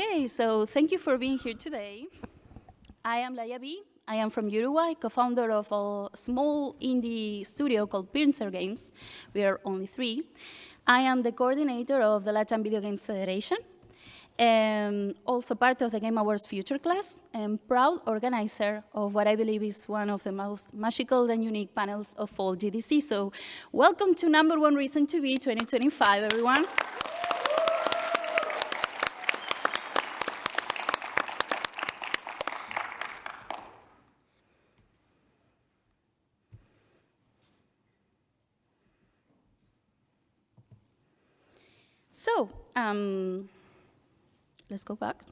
Okay, so thank you for being here today. I am Laia B. I am from Uruguay, co-founder of a small indie studio called Pincer Games. We are only 3. I am the coordinator of the Latin Video Games Federation, and also part of the Game Awards Future Class, and proud organizer of what I believe is one of the most magical and unique panels of all GDC. So welcome to Number One Reason to Be 2025, everyone. So, let's go back.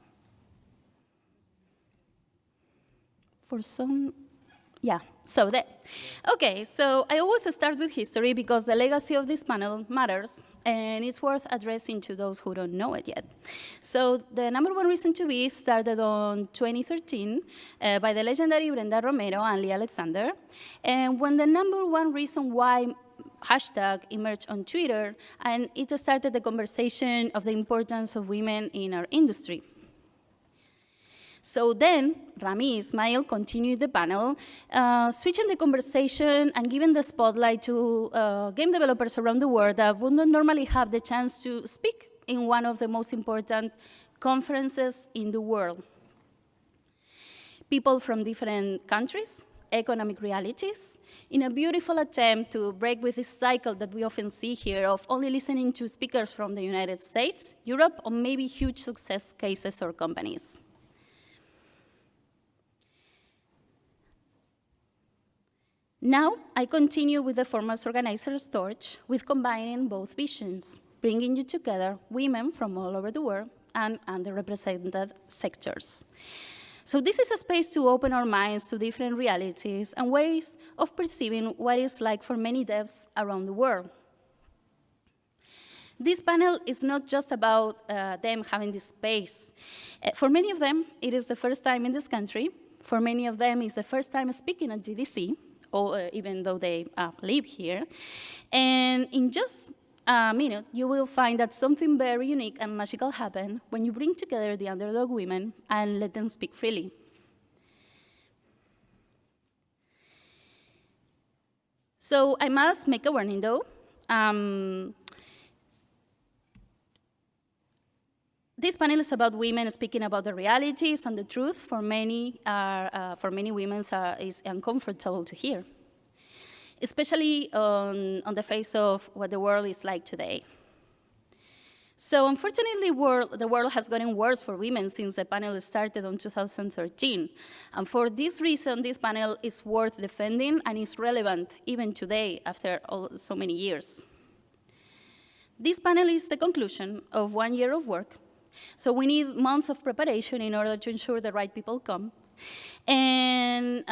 Okay, so I always start with history because the legacy of this panel matters, and it's worth addressing to those who don't know it yet. So the Number One Reason to Be started on 2013 by the legendary Brenda Romero and Lee Alexander, and when the number one reason why hashtag emerged on Twitter, and it started the conversation of the importance of women in our industry. So then, Rami Ismail continued the panel, switching the conversation and giving the spotlight to game developers around the world that would not normally have the chance to speak in one of the most important conferences in the world. People from different countries, economic realities, in a beautiful attempt to break with this cycle that we often see here of only listening to speakers from the United States, Europe, or maybe huge success cases or companies. Now, I continue with the format organizer's torch with combining both visions, bringing you together women from all over the world and underrepresented sectors. So this is a space to open our minds to different realities and ways of perceiving what it's like for many devs around the world. This panel is not just about them having this space. For many of them, it is the first time in this country. For many of them, it's the first time speaking at GDC, or even though they live here. And in just a minute, you will find that something very unique and magical happened when you bring together the underdog women and let them speak freely. So I must make a warning, though. This panel is about women speaking about the realities and the truth. For many women, is uncomfortable to hear, especially on the face of what the world is like today. So unfortunately, the world has gotten worse for women since the panel started in 2013. And for this reason, this panel is worth defending and is relevant even today after so many years. This panel is the conclusion of 1 year of work. So we need months of preparation in order to ensure the right people come. And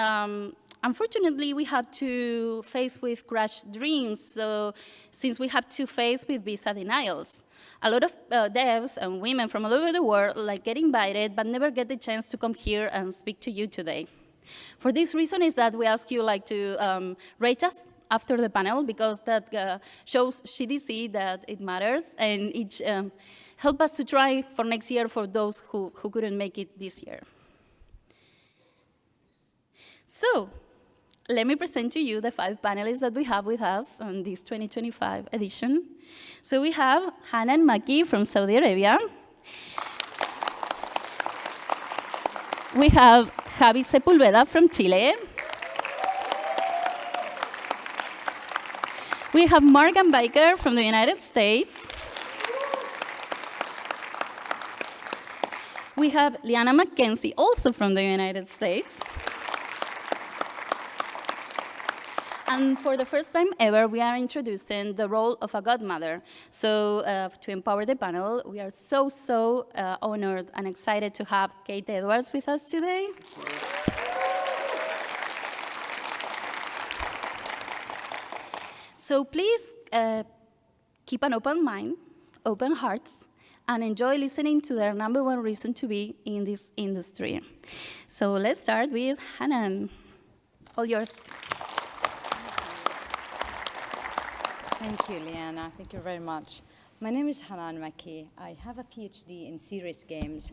unfortunately, we have to face with crushed dreams, so since we have to face with visa denials. A lot of devs and women from all over the world get invited, but never get the chance to come here and speak to you today. For this reason is that we ask you to rate us after the panel, because that shows GDC that it matters, and it help us to try for next year for those who couldn't make it this year. So, let me present to you the 5 panelists that we have with us on this 2025 edition. So we have Hanan Maki from Saudi Arabia. We have Javi Sepulveda from Chile. We have Morgan Baker from the United States. We have Liana McKenzie, also from the United States. And for the first time ever, we are introducing the role of a godmother. So to empower the panel, we are so honored and excited to have Kate Edwards with us today. So please keep an open mind, open hearts, and enjoy listening to their number one reason to be in this industry. So let's start with Hanan. All yours. Thank you, Liana. Thank you very much. My name is Hanan Maki. I have a PhD in serious games,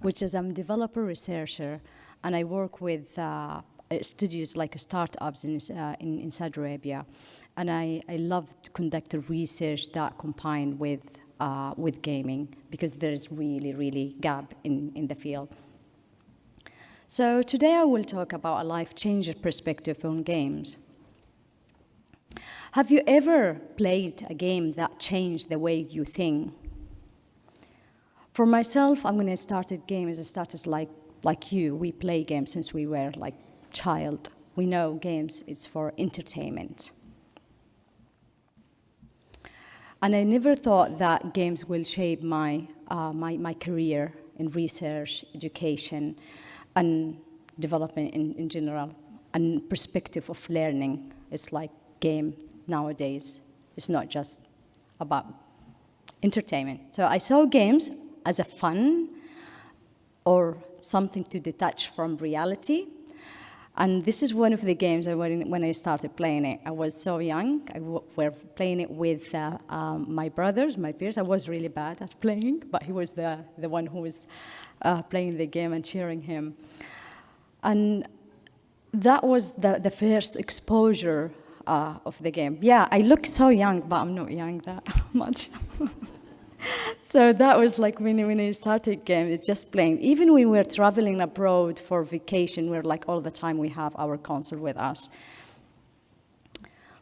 which is I'm a developer researcher, and I work with studios like startups in Saudi Arabia. And I love to conduct a research that combined with gaming, because there is really gap in the field. So today I will talk about a life-changing perspective on games. Have you ever played a game that changed the way you think? For myself, I'm going to start a game as a status like you. We play games since we were like child. We know games is for entertainment. And I never thought that games will shape my career in research, education, and development in general, and perspective of learning. It's like game nowadays. It's not just about entertainment. So I saw games as a fun or something to detach from reality. And this is one of the games when I started playing it. I was so young. Were playing it with my brothers, my peers. I was really bad at playing, but he was the one who was playing the game and cheering him. And that was the first exposure of the game. Yeah, I look so young, but I'm not young that much. So that was like when I started game, it's just playing. Even when we're traveling abroad for vacation, we're like all the time we have our console with us.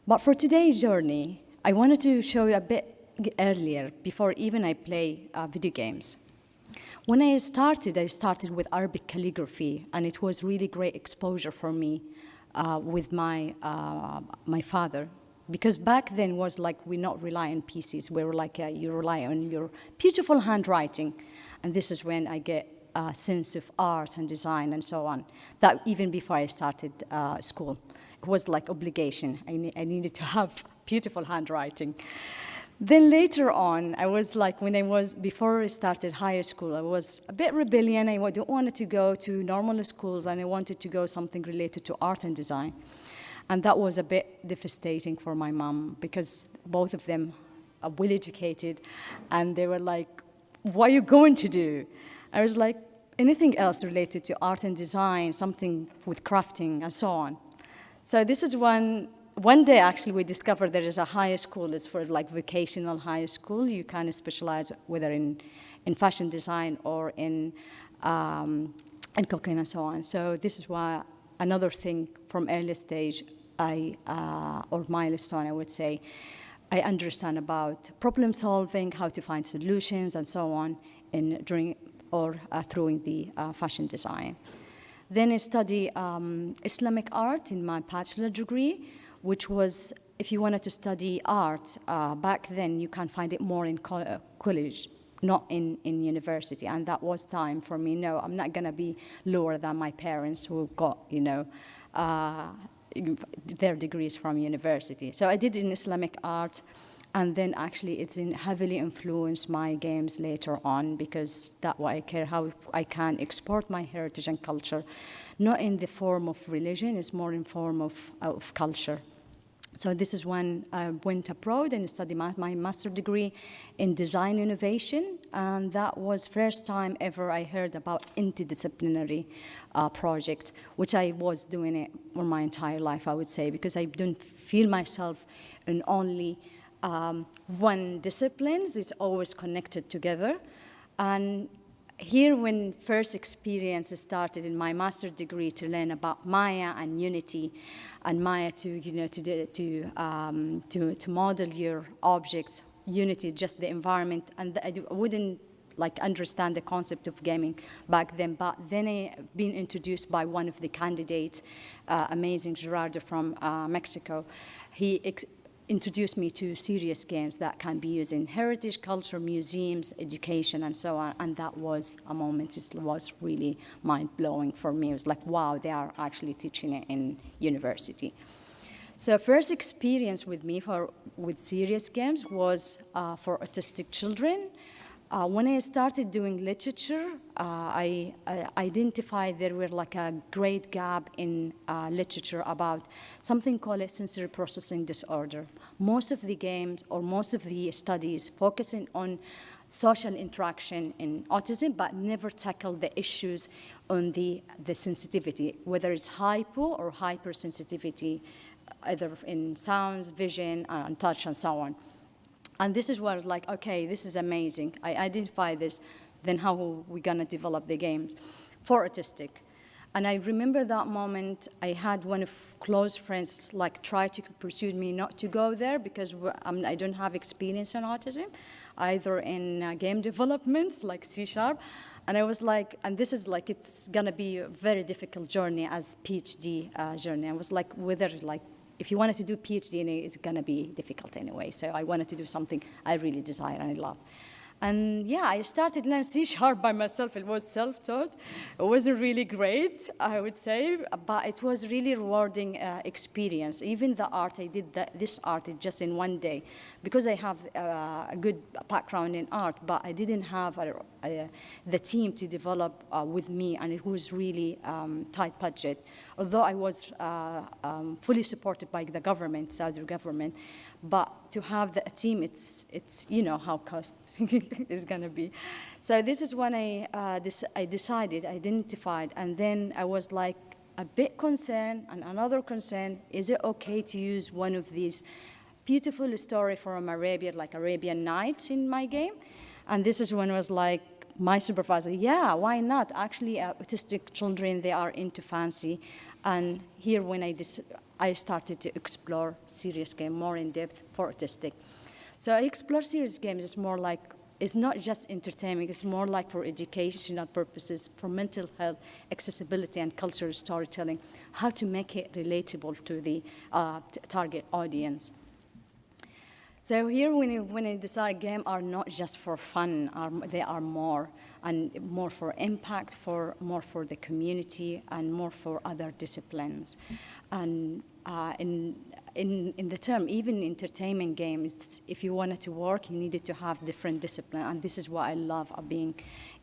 But for today's journey, I wanted to show you a bit earlier, before even I play video games. When I started with Arabic calligraphy, and it was really great exposure for me with my father. Because back then was like we not rely on PCs. We were like, you rely on your beautiful handwriting. And this is when I get a sense of art and design and so on. That even before I started school. It was like obligation. I needed to have beautiful handwriting. Then later on, I was like, before I started high school, I was a bit rebellion. I wanted to go to normal schools, and I wanted to go something related to art and design. And that was a bit devastating for my mom, because both of them are well educated, and they were like, what are you going to do? I was like, anything else related to art and design, something with crafting and so on. So this is one day actually we discovered there is a high school, it's for like vocational high school. You kind of specialize whether in fashion design or in cooking and so on. So this is why another thing from early stage, or milestone, I would say, I understand about problem solving, how to find solutions, and so on, through the fashion design. Then I study Islamic art in my bachelor degree, which was, if you wanted to study art back then, you can find it more in college, not in university. And that was time for me. No, I'm not going to be lower than my parents who got, their degrees from university. So I did in Islamic art, and then actually it's heavily influenced my games later on, because that's what I care, how I can export my heritage and culture, not in the form of religion, it's more in form of culture. So this is when I went abroad and studied my master's degree in design innovation, and that was first time ever I heard about interdisciplinary project, which I was doing it for my entire life, I would say, because I don't feel myself in only one discipline. It's always connected together. And here, when first experience started in my master's degree to learn about Maya and Unity, and Maya to model your objects, Unity just the environment, and I wouldn't understand the concept of gaming back then. But then I been introduced by one of the candidates, amazing Gerardo from Mexico. He introduced me to serious games that can be used in heritage, culture, museums, education, and so on. And that was a moment, it was really mind-blowing for me. It was like, wow, they are actually teaching it in university. So first experience with me with serious games was for autistic children. When I started doing literature, I identified there were like a great gap in literature about something called a sensory processing disorder. Most of the games or most of the studies focusing on social interaction in autism, but never tackle the issues on the sensitivity, whether it's hypo or hypersensitivity, either in sounds, vision, and touch, and so on. And this is where, like, okay, this is amazing. I identify this, then how are we gonna develop the games for autistic? And I remember that moment, I had one of close friends like try to persuade me not to go there because I don't have experience in autism, either in game development, like C#. And I was like, and this is like, it's gonna be a very difficult journey as PhD journey. I was like, whether like, if you wanted to do PhD in it, it's gonna be difficult anyway. So I wanted to do something I really desire and I love. And yeah, I started learning C# by myself. It was self-taught. It wasn't really great, I would say, but it was really rewarding experience. Even the art, I did this art just in one day because I have a good background in art, but I didn't have the team to develop with me, and it was really tight budget. Although I was fully supported by the government, Saudi government, but to have a team, it's you know how cost is going to be. So this is when I decided, identified, and then I was like a bit concerned, and another concern, is it okay to use one of these beautiful story from Arabia, like Arabian Nights in my game? And this is when I was like, my supervisor, yeah, why not? Actually, autistic children, they are into fancy. And here when I started to explore serious game more in depth for autistic. So I explore serious games. It's more like, it's not just entertainment, it's more like for educational purposes, for mental health, accessibility, and cultural storytelling, how to make it relatable to the target audience. So here, when I decide games are not just for fun, they are more, and more for impact, more for the community, and more for other disciplines. And in the term, even entertainment games, if you wanted to work, you needed to have different disciplines, and this is what I love of being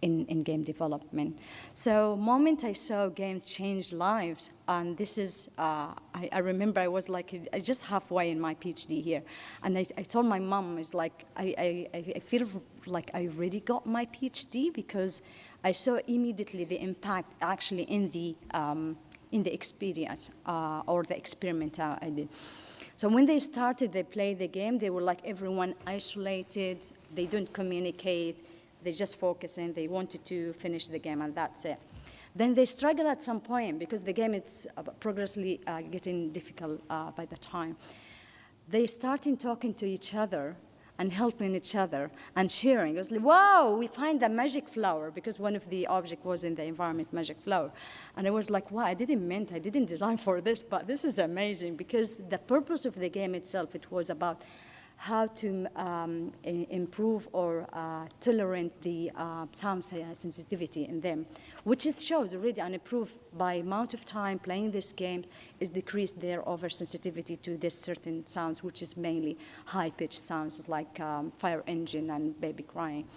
in game development. So moment I saw games change lives, and this is, I remember I was like, I just halfway in my PhD here, and I told my mom, it's like, I feel like I already got my PhD because I saw immediately the impact actually in the experience or the experiment I did. So when they started, they played the game, they were like everyone isolated, they don't communicate, they just focus and they wanted to finish the game and that's it. Then they struggle at some point because the game is progressively getting difficult by the time. They started talking to each other and helping each other and sharing. It was like, wow, we find a magic flower, because one of the objects was in the environment, magic flower. And I was like, wow, I didn't design for this, but this is amazing, because the purpose of the game itself, it was about how to improve or tolerate the sound sensitivity in them, which it shows already and improved by amount of time playing this game is decreased their oversensitivity to this certain sounds, which is mainly high-pitched sounds like fire engine and baby crying.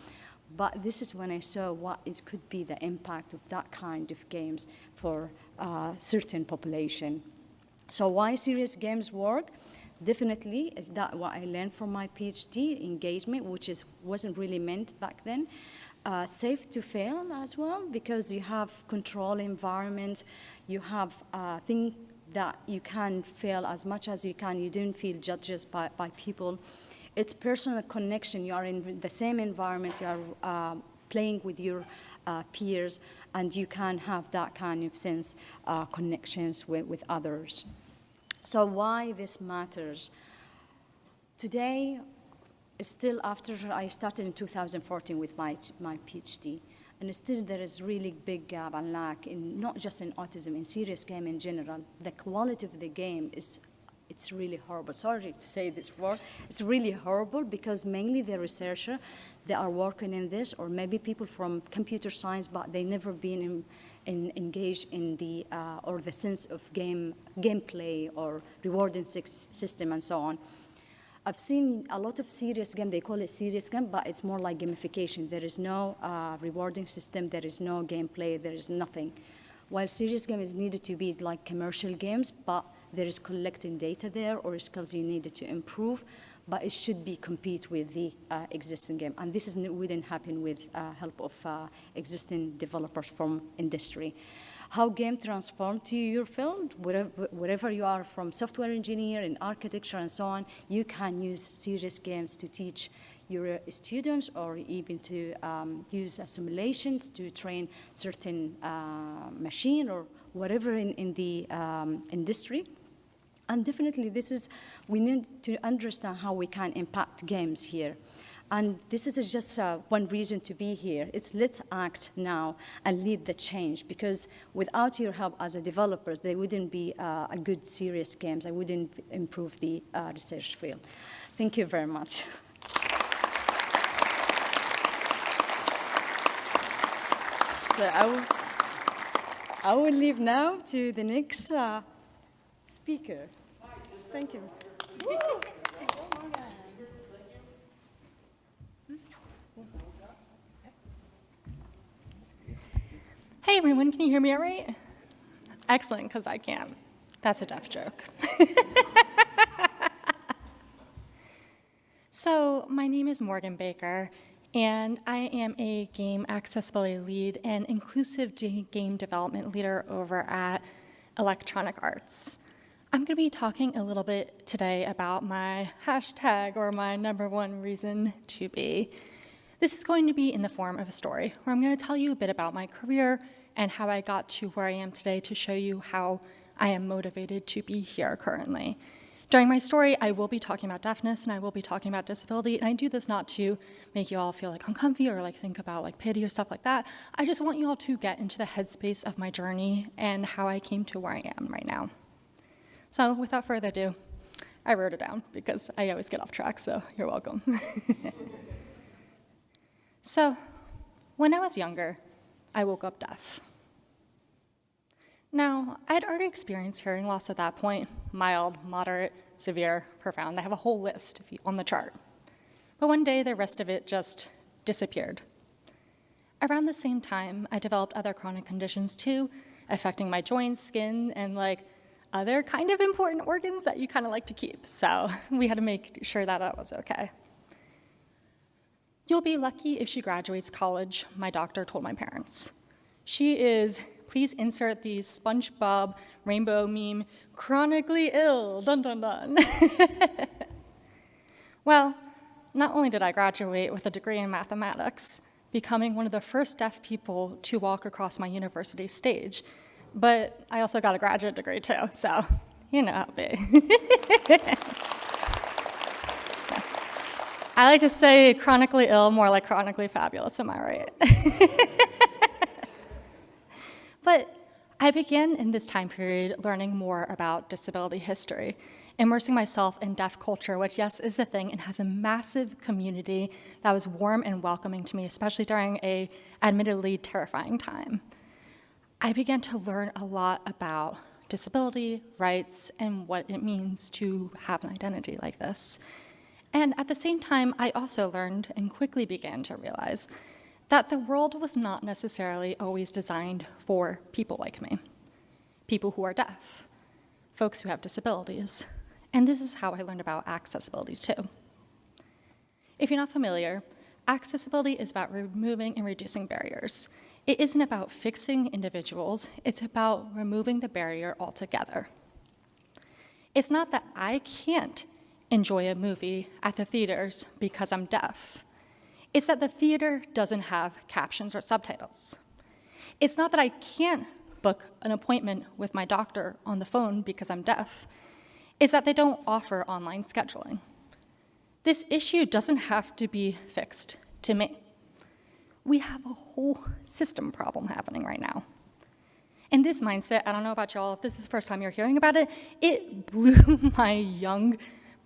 But this is when I saw what it could be the impact of that kind of games for certain population. So why serious games work? Definitely, is that what I learned from my PhD, engagement, which wasn't really meant back then. Safe to fail as well, because you have control environment, you have things that you can fail as much as you can, you don't feel judged by people. It's personal connection, you are in the same environment, you are playing with your peers, and you can have that kind of sense connections with others. So why this matters? Today, still after I started in 2014 with my PhD, and still there is really big gap and lack in not just in autism, in serious game in general. The quality of the game it's really horrible. Sorry to say this word. It's really horrible because mainly the researcher, they are working in this, or maybe people from computer science, but they never been engaged in the or the sense of gameplay or rewarding system and so on. I've seen a lot of serious game, they call it serious game, but it's more like gamification. There is no rewarding system, there is no gameplay, there is nothing. While serious game is needed to be like commercial games, but there is collecting data there or skills you needed to improve, but it should be compete with the existing game. And this wouldn't happen with help of existing developers from industry. How game transform to your field, wherever you are, from software engineer and architecture and so on, you can use serious games to teach your students or even to use simulations to train certain machine or whatever in the industry. And definitely we need to understand how we can impact games here. And this is just one reason to be here. Let's act now and lead the change, because without your help as a developer, there wouldn't be a good serious games. I wouldn't improve the research field. Thank you very much. So I will leave now to the next speaker. Thank you. Hey everyone, can you hear me all right? Excellent, because I can. That's a deaf joke. So my name is Morgan Baker, and I am a game accessibility lead and inclusive game development leader over at Electronic Arts. I'm going to be talking a little bit today about my hashtag, or my #1 reason to be. This is going to be in the form of a story, where I'm going to tell you a bit about my career and how I got to where I am today, to show you how I am motivated to be here currently. During my story, I will be talking about deafness and I will be talking about disability, and I do this not to make you all feel like uncomfy or like think about like pity or stuff like that. I just want you all to get into the headspace of my journey and how I came to where I am right now. So without further ado, I wrote it down because I always get off track, so you're welcome. So when I was younger, I woke up deaf. Now, I'd already experienced hearing loss at that point: mild, moderate, severe, profound. I have a whole list on the chart. But one day, the rest of it just disappeared. Around the same time, I developed other chronic conditions too, affecting my joints, skin, and like other kind of important organs that you kind of like to keep. So we had to make sure that that was okay. You'll be lucky if she graduates college, my doctor told my parents. She is, please insert the SpongeBob rainbow meme, chronically ill, dun dun dun. Well, not only did I graduate with a degree in mathematics, becoming one of the first deaf people to walk across my university stage, but I also got a graduate degree too, so you know how it be. I like to say chronically ill, more like chronically fabulous, am I right? But I began in this time period learning more about disability history, immersing myself in deaf culture, which, yes, is a thing and has a massive community that was warm and welcoming to me, especially during a admittedly terrifying time. I began to learn a lot about disability, rights, and what it means to have an identity like this. And at the same time, I also learned and quickly began to realize that the world was not necessarily always designed for people like me, people who are deaf, folks who have disabilities. And this is how I learned about accessibility too. If you're not familiar, accessibility is about removing and reducing barriers. It isn't about fixing individuals, it's about removing the barrier altogether. It's not that I can't enjoy a movie at the theaters because I'm deaf. It's that the theater doesn't have captions or subtitles. It's not that I can't book an appointment with my doctor on the phone because I'm deaf. It's that they don't offer online scheduling. This issue doesn't have to be fixed to me. We have a whole system problem happening right now. And this mindset, I don't know about y'all, if this is the first time you're hearing about it, it blew my young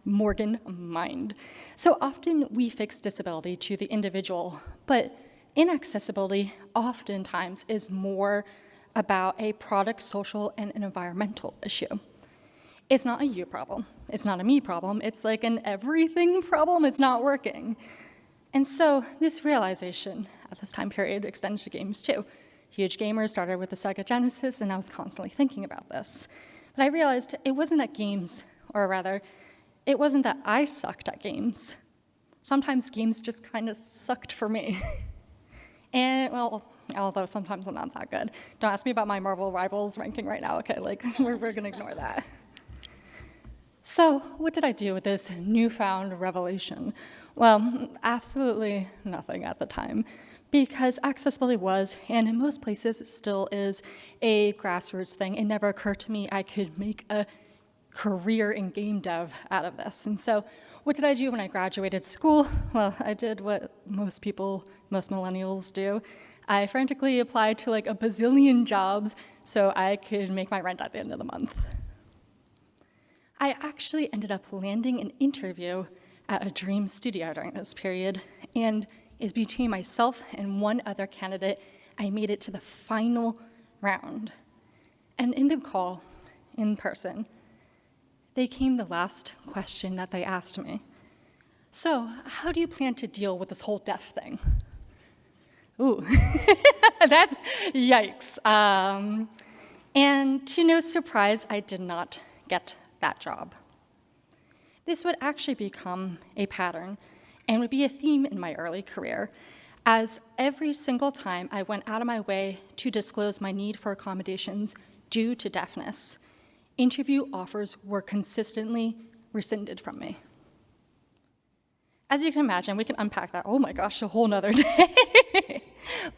Morgan mind. So often we fix disability to the individual, but inaccessibility oftentimes is more about a product, social, and an environmental issue. It's not a you problem. It's not a me problem. It's like an everything problem. It's not working. And so this realization at this time period extended to games too. Huge gamers started with the Sega Genesis, and I was constantly thinking about this. But I realized it wasn't that games, or rather, it wasn't that I sucked at games. Sometimes games just kind of sucked for me. And, well, although sometimes I'm not that good. Don't ask me about my Marvel Rivals ranking right now, okay? Like, we're gonna ignore that. So what did I do with this newfound revelation? Well, absolutely nothing at the time, because accessibility was, and in most places still is, a grassroots thing. It never occurred to me I could make a career in game dev out of this. And so what did I do when I graduated school? Well, I did what most millennials do. I frantically applied to like a bazillion jobs so I could make my rent at the end of the month. I actually ended up landing an interview at a dream studio during this period, and is between myself and one other candidate, I made it to the final round. And in the call, in person, they came the last question that they asked me. So, how do you plan to deal with this whole deaf thing? Ooh, that's yikes. And to no surprise, I did not get that job. This would actually become a pattern and would be a theme in my early career, as every single time I went out of my way to disclose my need for accommodations due to deafness, interview offers were consistently rescinded from me. As you can imagine, we can unpack that, oh my gosh, a whole nother day.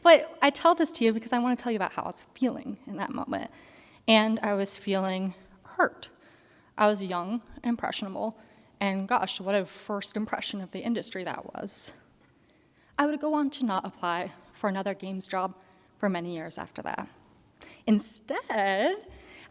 But I tell this to you because I want to tell you about how I was feeling in that moment. And I was feeling hurt. I was young, impressionable, and gosh, what a first impression of the industry that was. I would go on to not apply for another games job for many years after that. Instead,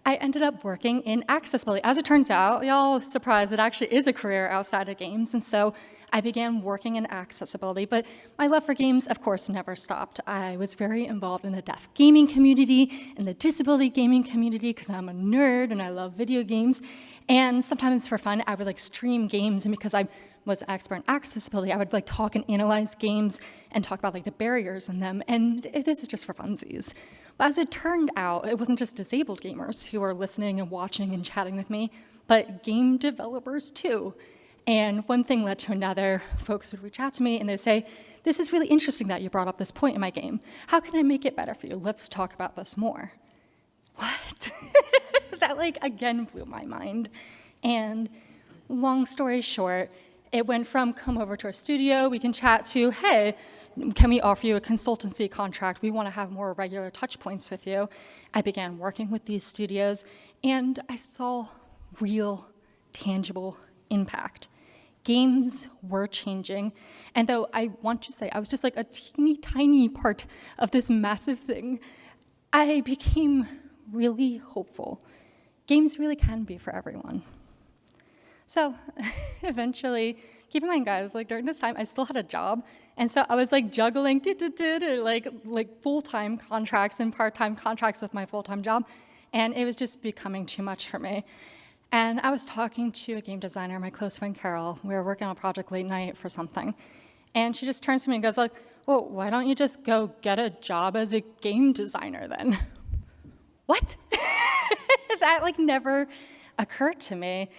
I ended up working in accessibility. As it turns out, y'all surprised, it actually is a career outside of games, and so I began working in accessibility, but my love for games, of course, never stopped. I was very involved in the deaf gaming community, in the disability gaming community, because I'm a nerd and I love video games. And sometimes for fun, I would like stream games, and because I was an expert in accessibility, I would like talk and analyze games and talk about like the barriers in them, and this is just for funsies. But as it turned out, it wasn't just disabled gamers who were listening and watching and chatting with me, but game developers too. And one thing led to another. Folks would reach out to me and they'd say, this is really interesting that you brought up this point in my game. How can I make it better for you? Let's talk about this more. What? That like again blew my mind. And long story short, it went from come over to our studio, we can chat, to, hey, can we offer you a consultancy contract? We want to have more regular touch points with you. I began working with these studios and I saw real, tangible impact. Games were changing, and though I want to say I was just like a teeny tiny part of this massive thing, I became really hopeful. Games really can be for everyone. So eventually, keep in mind guys, like during this time I still had a job, and so I was like juggling like full-time contracts and part-time contracts with my full-time job, and it was just becoming too much for me. And I was talking to a game designer, my close friend Carol. We were working on a project late night for something. And she just turns to me and goes like, well, why don't you just go get a job as a game designer then? What? That like never occurred to me.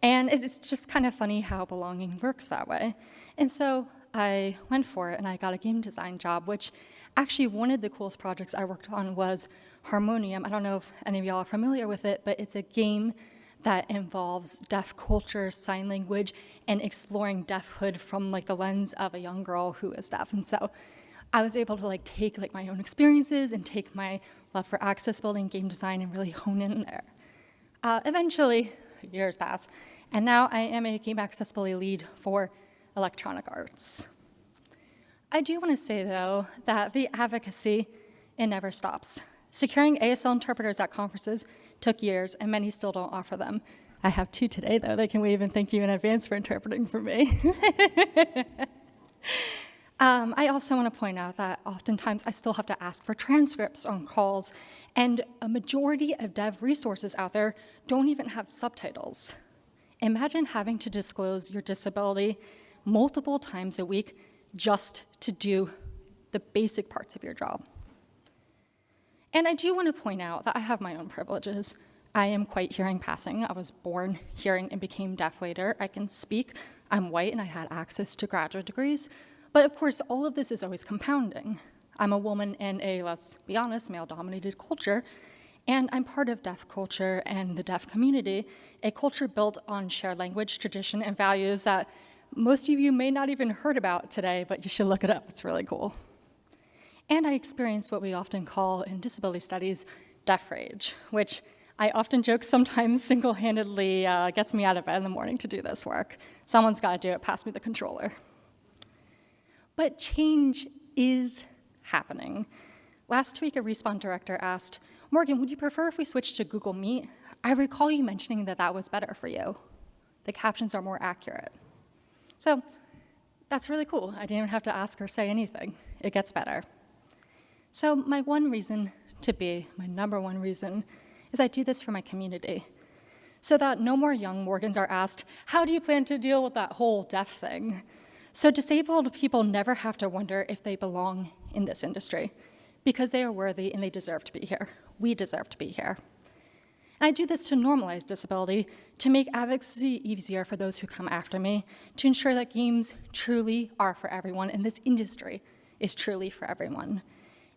And it's just kind of funny how belonging works that way. And so I went for it and I got a game design job, which actually one of the coolest projects I worked on was Harmonium. I don't know if any of y'all are familiar with it, but it's a game that involves deaf culture, sign language, and exploring deafhood from like the lens of a young girl who is deaf. And so I was able to like take like my own experiences and take my love for accessibility and game design and really hone in there. Eventually, years pass, and now I am a game accessibility lead for electronic arts. I do want to say though that the advocacy, it never stops. Securing ASL interpreters at conferences took years, and many still don't offer them. I have 2 today, though. They can wave and thank you in advance for interpreting for me. I also want to point out that oftentimes I still have to ask for transcripts on calls, and a majority of dev resources out there don't even have subtitles. Imagine having to disclose your disability multiple times a week just to do the basic parts of your job. And I do want to point out that I have my own privileges. I am quite hearing passing. I was born hearing and became deaf later. I can speak. I'm white and I had access to graduate degrees. But of course, all of this is always compounding. I'm a woman in a, let's be honest, male-dominated culture, and I'm part of deaf culture and the deaf community, a culture built on shared language, tradition, and values that most of you may not even heard about today, but you should look it up. It's really cool. And I experienced what we often call in disability studies, deaf rage, which I often joke sometimes single-handedly gets me out of bed in the morning to do this work. Someone's got to do it, pass me the controller. But change is happening. Last week, a Respawn director asked, Morgan, would you prefer if we switched to Google Meet? I recall you mentioning that that was better for you. The captions are more accurate. So that's really cool. I didn't even have to ask or say anything. It gets better. So my one reason to be, my number one reason, is I do this for my community, so that no more young Morgans are asked, how do you plan to deal with that whole deaf thing? So disabled people never have to wonder if they belong in this industry, because they are worthy and they deserve to be here. We deserve to be here. And I do this to normalize disability, to make advocacy easier for those who come after me, to ensure that games truly are for everyone and this industry is truly for everyone.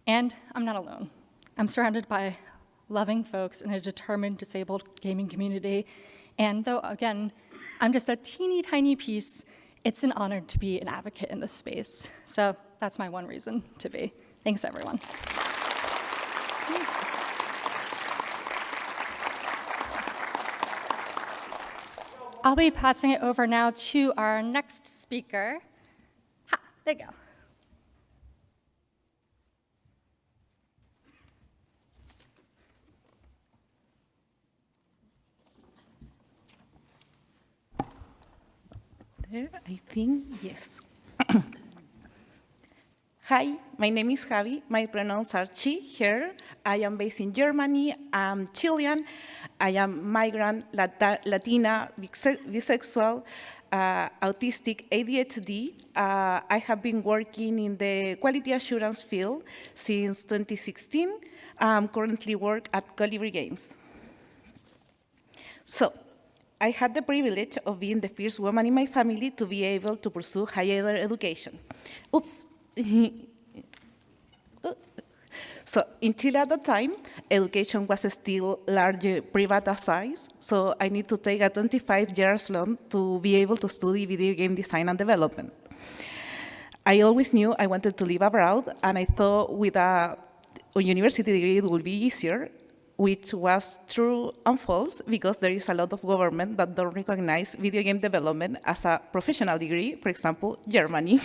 And I'm not alone. I'm surrounded by loving folks in a determined disabled gaming community. And though, again, I'm just a teeny tiny piece, it's an honor to be an advocate in this space. So that's my one reason to be. Thanks, everyone. I'll be passing it over now to our next speaker. Ha, there you go. I think, yes. Hi, my name is Javi. My pronouns are she, her. I am based in Germany. I'm Chilean. I am migrant, Latina, bisexual, autistic, ADHD. I have been working in the quality assurance field since 2016. I currently work at Colibri Games. So, I had the privilege of being the first woman in my family to be able to pursue higher education. Oops. So in Chile at the time, education was still largely privatized, so I need to take a 25 years loan to be able to study video game design and development. I always knew I wanted to live abroad, and I thought with a university degree it would be easier, which was true and false, because there is a lot of government that don't recognize video game development as a professional degree, for example, Germany.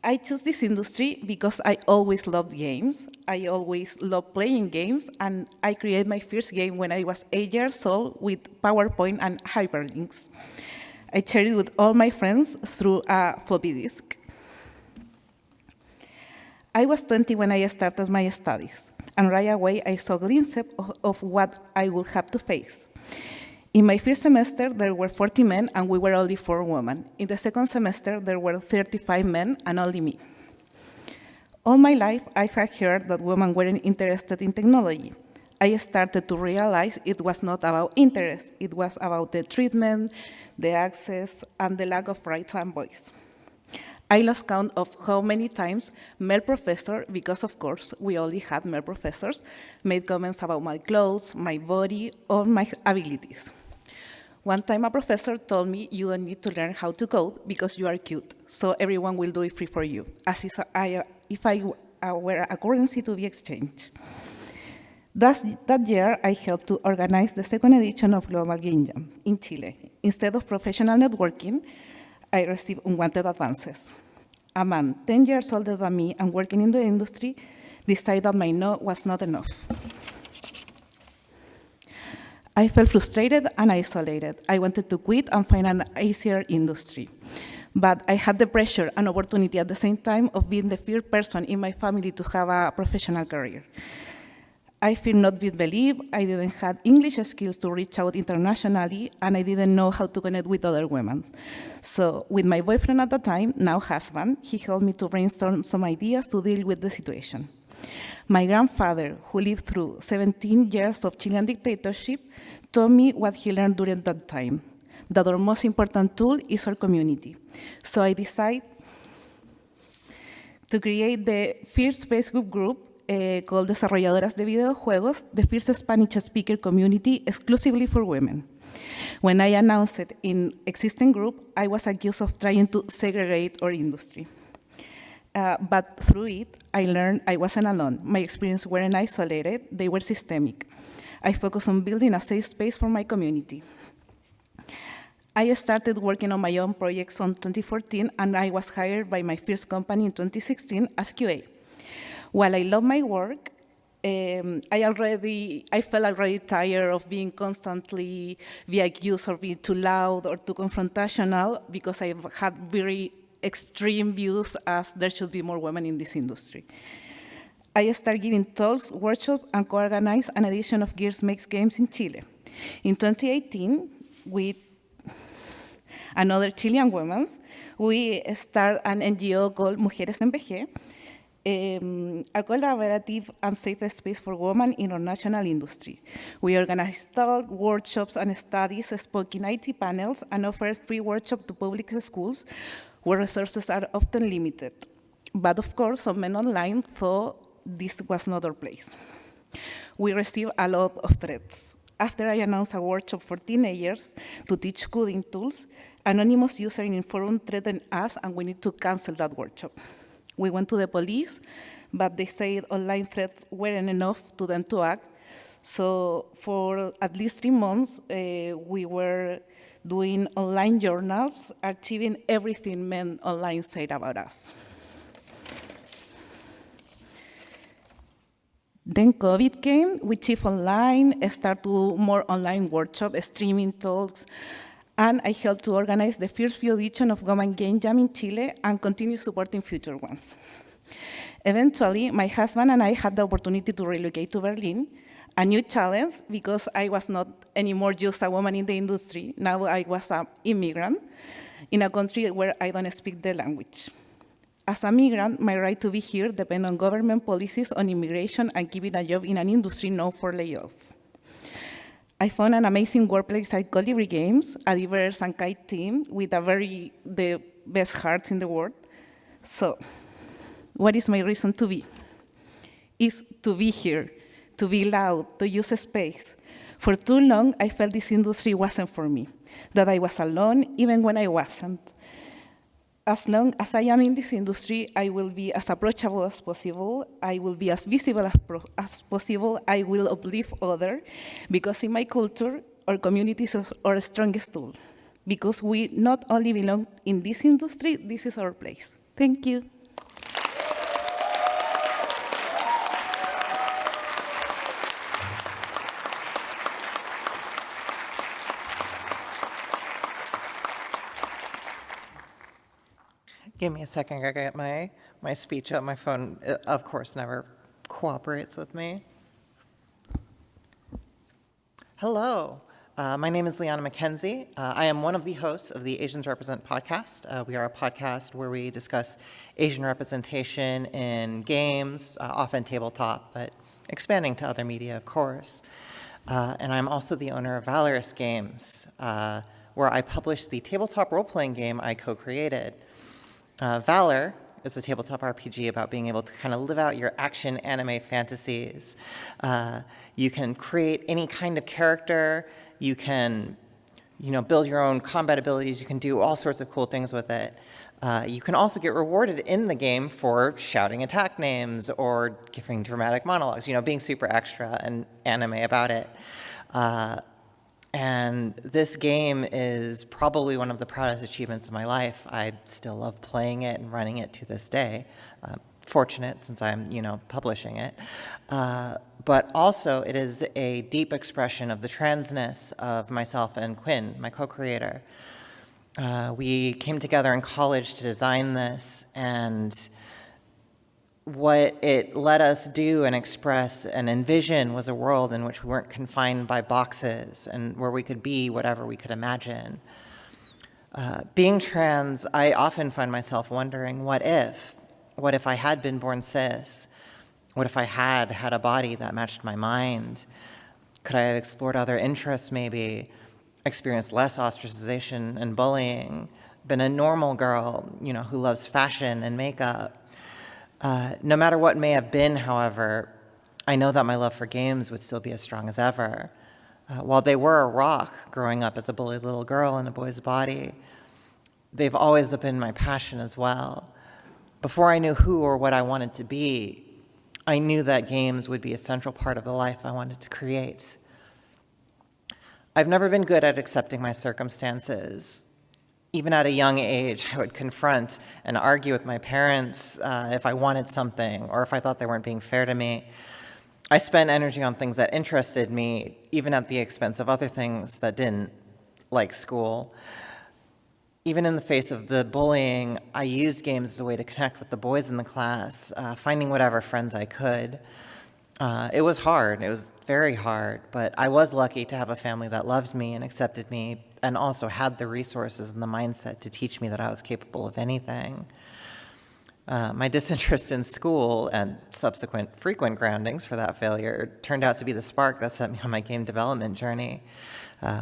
I chose this industry because I always loved games. I always loved playing games, and I created my first game when I was 8 years old with PowerPoint and hyperlinks. I shared it with all my friends through a floppy disk. I was 20 when I started my studies, and right away I saw glimpses of what I would have to face. In my first semester, there were 40 men, and we were only 4 women. In the second semester, there were 35 men, and only me. All my life, I had heard that women weren't interested in technology. I started to realize it was not about interest. It was about the treatment, the access, and the lack of rights and voice. I lost count of how many times male professors, because of course we only had male professors, made comments about my clothes, my body, or my abilities. One time a professor told me, you don't need to learn how to code because you are cute, so everyone will do it free for you, as if I were a currency to be exchanged. That year, I helped to organize the second edition of Global Game Jam in Chile. Instead of professional networking, I received unwanted advances. A man 10 years older than me and working in the industry decided that my no was not enough. I felt frustrated and isolated. I wanted to quit and find an easier industry. But I had the pressure and opportunity at the same time of being the first person in my family to have a professional career. I fear not being believed, I didn't have English skills to reach out internationally, and I didn't know how to connect with other women. So with my boyfriend at the time, now husband, he helped me to brainstorm some ideas to deal with the situation. My grandfather, who lived through 17 years of Chilean dictatorship, told me what he learned during that time, that our most important tool is our community. So I decided to create the first Facebook group called Desarrolladoras de Videojuegos, the first Spanish-speaker community exclusively for women. When I announced it in existing group, I was accused of trying to segregate our industry. But through it, I learned I wasn't alone. My experiences weren't isolated, they were systemic. I focused on building a safe space for my community. I started working on my own projects in 2014, and I was hired by my first company in 2016 as QA. While I love my work, I felt already tired of being constantly accused of being too loud or too confrontational, because I had very extreme views as there should be more women in this industry. I started giving talks, workshops, and co-organized an edition of Gears Makes Games in Chile. In 2018, with another Chilean women, we started an NGO called Mujeres en PG, a collaborative and safe space for women in our national industry. We organize talks, workshops, and studies, spoke in IT panels, and offer free workshops to public schools where resources are often limited. But of course, some men online thought this was not our place. We received a lot of threats. After I announced a workshop for teenagers to teach coding tools, anonymous user in forum threatened us, and we need to cancel that workshop. We went to the police, but they said online threats weren't enough to them to act. So for at least 3 months, we were doing online journals, archiving everything men online said about us. Then COVID came, we shift online, start to more online workshops, streaming talks, and I helped to organize the first few edition of Women Game Jam in Chile and continue supporting future ones. Eventually, my husband and I had the opportunity to relocate to Berlin, a new challenge because I was not anymore just a woman in the industry. Now I was an immigrant in a country where I don't speak the language. As a migrant, my right to be here depends on government policies on immigration and keeping a job in an industry known for layoff. I found an amazing workplace at Colibri Games, a diverse and kind team with the best hearts in the world. So, what is my reason to be? Is to be here, to be loud, to use space. For too long, I felt this industry wasn't for me, that I was alone even when I wasn't. As long as I am in this industry, I will be as approachable as possible. I will be as visible as possible. I will uplift others, because in my culture, our community is our strongest tool. Because we not only belong in this industry, this is our place. Thank you. Give me a second, I get my speech up. My phone, of course, never cooperates with me. Hello, my name is Liana McKenzie. I am one of the hosts of the Asians Represent podcast. We are a podcast where we discuss Asian representation in games, often tabletop, but expanding to other media, of course. And I'm also the owner of Valorous Games, where I publish the tabletop role-playing game I co-created. Valor is a tabletop RPG about being able to kind of live out your action anime fantasies. You can create any kind of character. You can, build your own combat abilities. You can do all sorts of cool things with it. You can also get rewarded in the game for shouting attack names or giving dramatic monologues, being super extra and anime about it. And this game is probably one of the proudest achievements of my life. I still love playing it and running it to this day. Fortunate since I'm, publishing it. But also it is a deep expression of the transness of myself and Quinn, my co-creator. We came together in college to design this, and what it let us do and express and envision was a world in which we weren't confined by boxes and where we could be whatever we could imagine. Being trans, I often find myself wondering, what if? What if I had been born cis? What if I had had a body that matched my mind? Could I have explored other interests maybe, experienced less ostracization and bullying, been a normal girl, who loves fashion and makeup? No matter what may have been, however, I know that my love for games would still be as strong as ever. While they were a rock growing up as a bullied little girl in a boy's body, they've always been my passion as well. Before I knew who or what I wanted to be, I knew that games would be a central part of the life I wanted to create. I've never been good at accepting my circumstances. Even at a young age, I would confront and argue with my parents if I wanted something or if I thought they weren't being fair to me. I spent energy on things that interested me, even at the expense of other things that didn't, like school. Even in the face of the bullying, I used games as a way to connect with the boys in the class, finding whatever friends I could. It was hard, it was very hard, but I was lucky to have a family that loved me and accepted me and also had the resources and the mindset to teach me that I was capable of anything. My disinterest in school and subsequent frequent groundings for that failure turned out to be the spark that set me on my game development journey.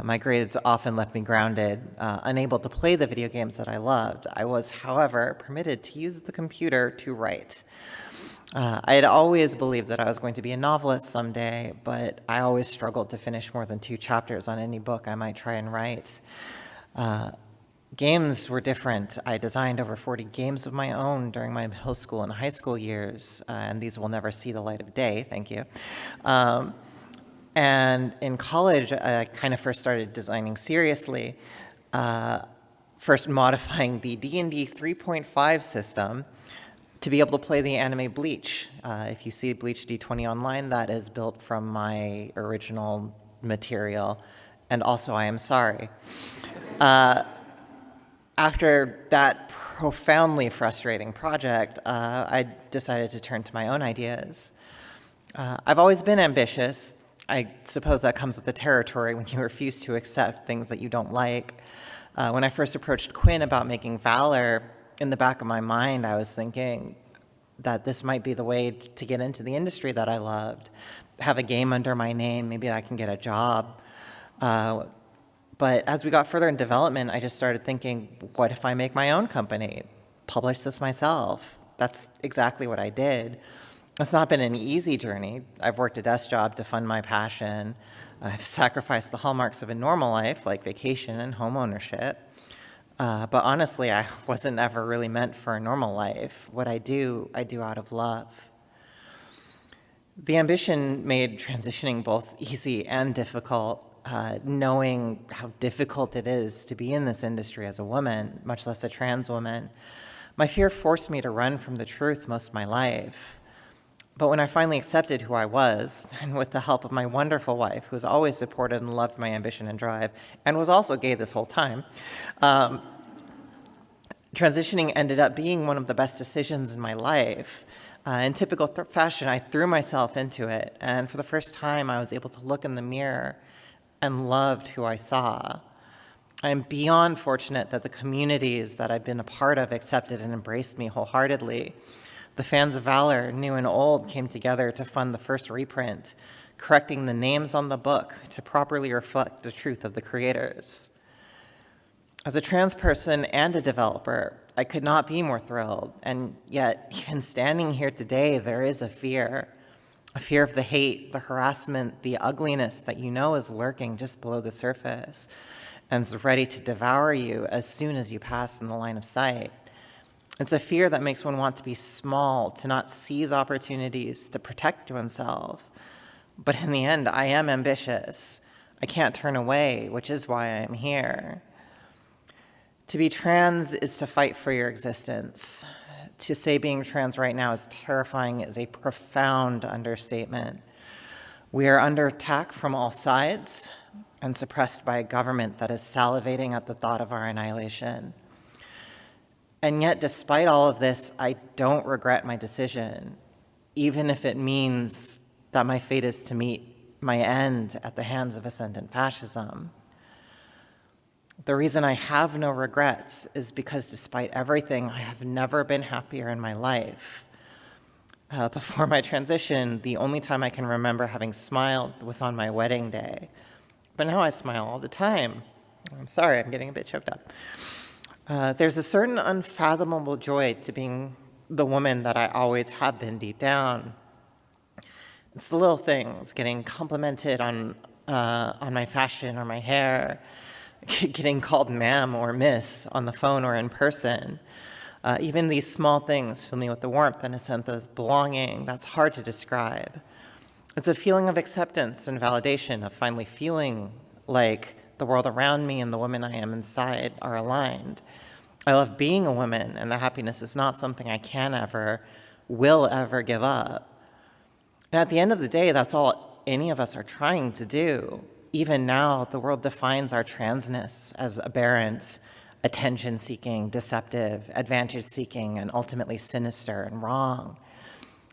My grades often left me grounded, unable to play the video games that I loved. I was, however, permitted to use the computer to write. I had always believed that I was going to be a novelist someday, but I always struggled to finish more than 2 chapters on any book I might try and write. Games were different. I designed over 40 games of my own during my middle school and high school years, and these will never see the light of day, thank you. And in college, I kind of first started designing seriously, first modifying the D&D 3.5 system to be able to play the anime Bleach. If you see Bleach D20 online, that is built from my original material, and also I am sorry. After that profoundly frustrating project, I decided to turn to my own ideas. I've always been ambitious. I suppose that comes with the territory when you refuse to accept things that you don't like. When I first approached Quinn about making Valor, in the back of my mind, I was thinking that this might be the way to get into the industry that I loved. Have a game under my name, maybe I can get a job. But as we got further in development, I just started thinking, what if I make my own company? Publish this myself? That's exactly what I did. It's not been an easy journey. I've worked a desk job to fund my passion. I've sacrificed the hallmarks of a normal life, like vacation and home ownership. But honestly, I wasn't ever really meant for a normal life. What I do out of love. The ambition made transitioning both easy and difficult. Knowing how difficult it is to be in this industry as a woman, much less a trans woman, my fear forced me to run from the truth most of my life. But when I finally accepted who I was, and with the help of my wonderful wife, who has always supported and loved my ambition and drive, and was also gay this whole time, transitioning ended up being one of the best decisions in my life. In typical fashion, I threw myself into it, and for the first time, I was able to look in the mirror and loved who I saw. I'm beyond fortunate that the communities that I've been a part of accepted and embraced me wholeheartedly. The fans of Valor, new and old, came together to fund the first reprint, correcting the names on the book to properly reflect the truth of the creators. As a trans person and a developer, I could not be more thrilled, and yet, even standing here today, there is a fear of the hate, the harassment, the ugliness that you know is lurking just below the surface and is ready to devour you as soon as you pass in the line of sight. It's a fear that makes one want to be small, to not seize opportunities, to protect oneself. But in the end, I am ambitious. I can't turn away, which is why I am here. To be trans is to fight for your existence. To say being trans right now is terrifying is a profound understatement. We are under attack from all sides, and suppressed by a government that is salivating at the thought of our annihilation. And yet, despite all of this, I don't regret my decision, even if it means that my fate is to meet my end at the hands of ascendant fascism. The reason I have no regrets is because despite everything, I have never been happier in my life. Before my transition, the only time I can remember having smiled was on my wedding day. But now I smile all the time. I'm sorry, I'm getting a bit choked up. There's a certain unfathomable joy to being the woman that I always have been deep down. It's the little things, getting complimented on my fashion or my hair, getting called ma'am or miss on the phone or in person. Even these small things fill me with the warmth and a sense of belonging that's hard to describe. It's a feeling of acceptance and validation, of finally feeling like the world around me and the woman I am inside are aligned. I love being a woman, and the happiness is not something I will ever give up. And at the end of the day, that's all any of us are trying to do. Even now, the world defines our transness as aberrant, attention-seeking, deceptive, advantage-seeking, and ultimately sinister and wrong.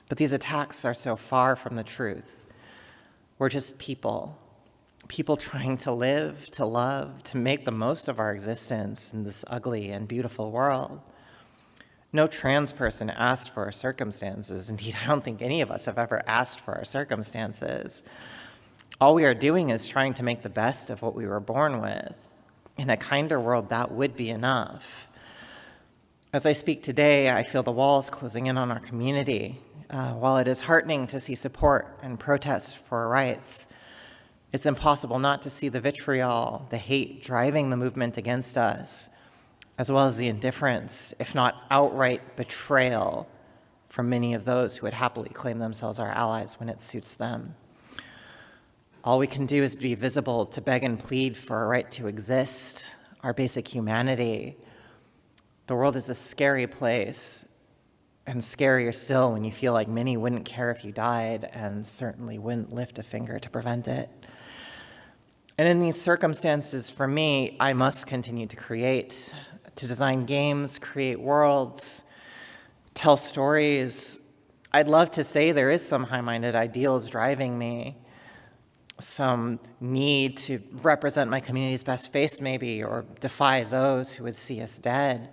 But these attacks are so far from the truth. We're just people trying to live, to love, to make the most of our existence in this ugly and beautiful world. No trans person asked for our circumstances. Indeed, I don't think any of us have ever asked for our circumstances. All we are doing is trying to make the best of what we were born with. In a kinder world, that would be enough. As I speak today, I feel the walls closing in on our community. While it is heartening to see support and protest for our rights, it's impossible not to see the vitriol, the hate driving the movement against us, as well as the indifference, if not outright betrayal, from many of those who would happily claim themselves our allies when it suits them. All we can do is be visible to beg and plead for our right to exist, our basic humanity. The world is a scary place, and scarier still when you feel like many wouldn't care if you died and certainly wouldn't lift a finger to prevent it. And in these circumstances, for me, I must continue to create, to design games, create worlds, tell stories. I'd love to say there is some high-minded ideals driving me, some need to represent my community's best face maybe, or defy those who would see us dead.